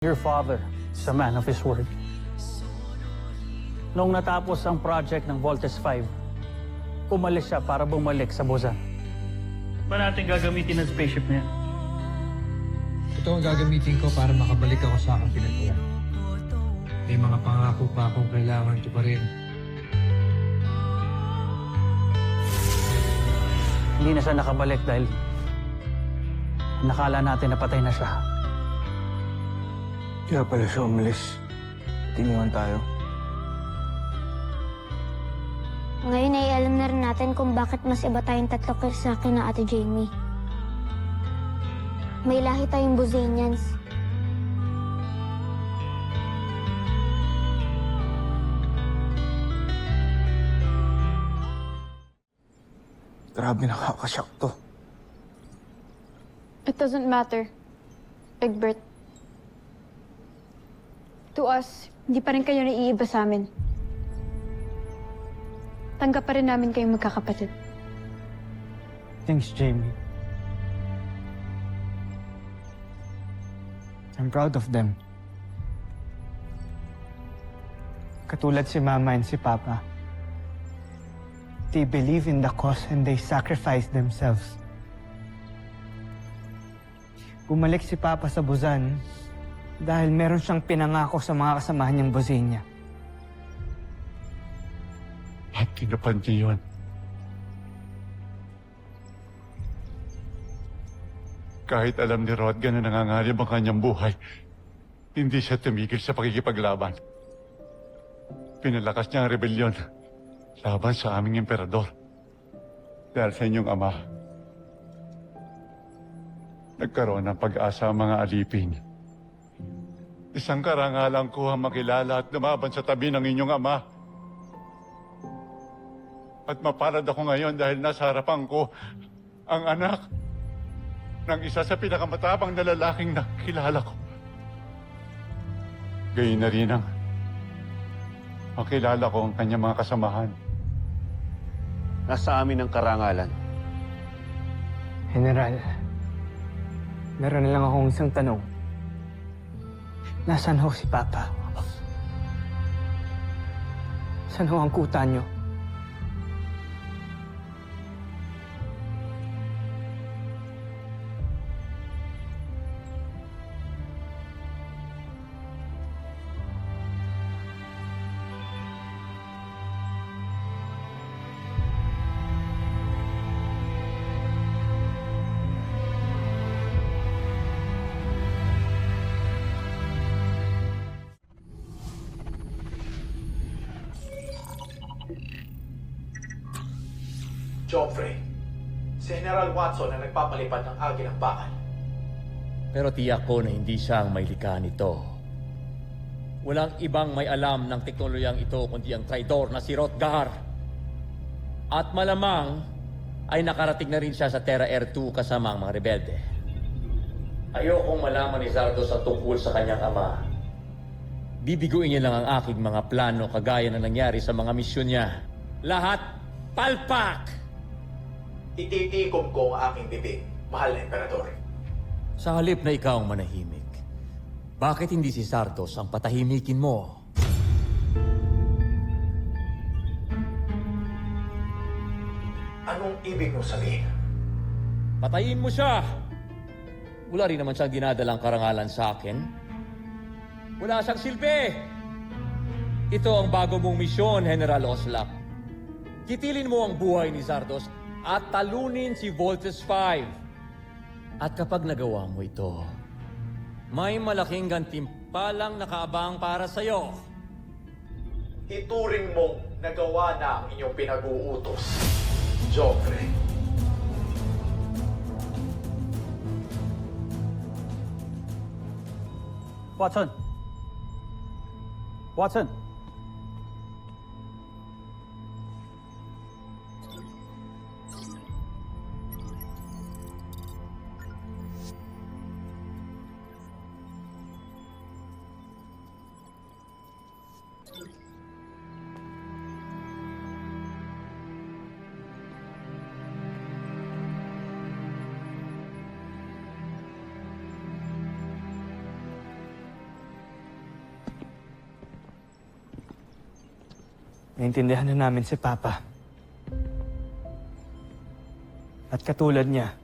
Your father is a man of his word. Noong natapos ang project ng Voltes 5, umalis siya para bumalik sa Buzan. Ba natin gagamitin ang spaceship na yan? Ito ang gagamitin ko para makabalik ako sa aking pinagkuhan. May mga pangako pa akong kailangan tuparin. Hindi na siya nakabalik dahil nakala natin na patay na siya. Kaya pala siya umalis. Tiniwan tayo. Ngayon ay alam na rin natin kung bakit mas iba tayong tatlo kaysa sa akin na Ate Jamie. May lahi tayong Buzanians. Grabe, nakakashock to. It doesn't matter, Egbert. To us, hindi pa rin kayo naiiba sa amin. Tanggap pa rin namin kayong magkakapatid. Thanks, Jamie. I'm proud of them. Katulad si Mama and si Papa. They believe in the cause and they sacrifice themselves. Bumalik si Papa sa Buzan dahil meron siyang pinangako sa mga kasamahan niyang Buzania. At tinupad niya yun. Kahit alam ni Rodgan na nanganganib ang kanyang buhay, hindi siya tumigil sa pakikipaglaban. Pinalakas niya ang rebelyon laban sa aming emperador. Dahil sa inyong ama, nagkaroon ng pag-asa ang mga alipin. Isang karangalan ko ang makilala at lumaban sa tabi ng inyong ama. At mapalad ako ngayon dahil nasa harapan ko ang anak ng isa sa pinakamatabang na lalaking nakilala ko. Gayun na rin ang makilala ko ang kanyang mga kasamahan. Nasa amin ang karangalan. General, meron na lang akong isang tanong. Nasaan ho si Papa? Saan ho ang kuta niyo? Joffrey, si General Watson ang nagpapalipad ng Agilang Bakal. Pero tiyak ko na hindi siya ang may likha nito. Walang ibang may alam ng teknolohiyang ito kundi ang traidor na si Hrothgar. At malamang ay nakarating na rin siya sa Terra Air 2 kasama ang mga rebelde. Ayokong malaman ni Zardos ang tungkol sa kanyang ama. Bibiguin niya lang ang aking mga plano kagaya na nangyari sa mga misyon niya. Lahat palpak! Ititikom ko ang aking bibig, mahal na emperador. Sa halip na ikaw ang manahimik, bakit hindi si Zardos ang patahimikin mo? Anong ibig mo sabihin? Patayin mo siya! Wala rin naman siyang dinadalang karangalan sa akin. Wala siyang silbi! Ito ang bago mong misyon, General Oslap. Kitilin mo ang buhay ni Zardos at talunin si Voltes 5. At kapag nagawa mo ito, may malaking gantimpalang nakaabang para sa'yo. Ituring mong nagawa na ang inyong pinag-uutos, Joffrey. Watson! Watson! Naintindihan na namin si Papa. At katulad niya,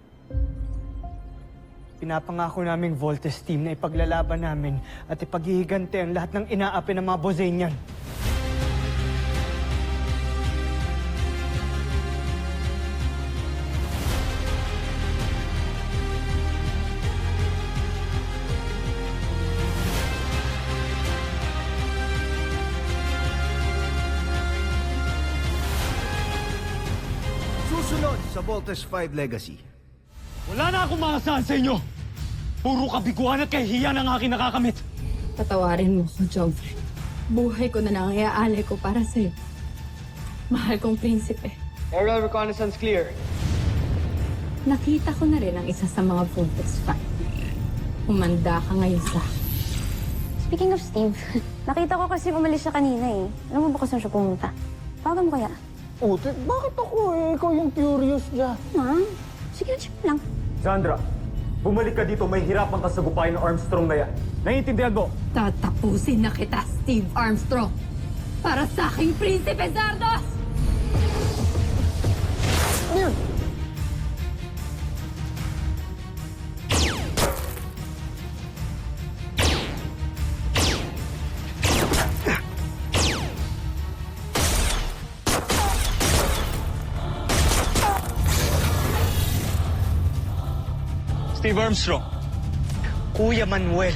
pinapangako naming Voltes team na ipaglalaban namin at ipaghihiganti ang lahat ng inaapi ng mga Bosenian. Susunod sa Voltes 5 Legacy. Wala na akong maasahan sa inyo! Puro kabiguan at kahihiyan ang aking nakakamit! Patawarin mo ko, Joffrey. Buhay ko na lang ang iaalay ko para sa'yo. Mahal kong prinsipe. Aerial reconnaissance clear. Nakita ko na rin ang isa sa mga Voltes 5. Humanda ka ngayon sa akin. Speaking of Steve, nakita ko kasi umalis siya kanina eh. Alam mo ba kung saan siya pumunta? Tawagan mo kaya? Ute, bakit ako eh? Ikaw yung curious dyan. Ma? Sige, check lang. Sandra, bumalik ka dito. May hirapan ka sa gupain ng Armstrong na yan. Naiintindihan mo? Tatapusin na kita, Steve Armstrong. Para sa aking Prinsipe Zardos! Steve Armstrong. Kuya Manuel.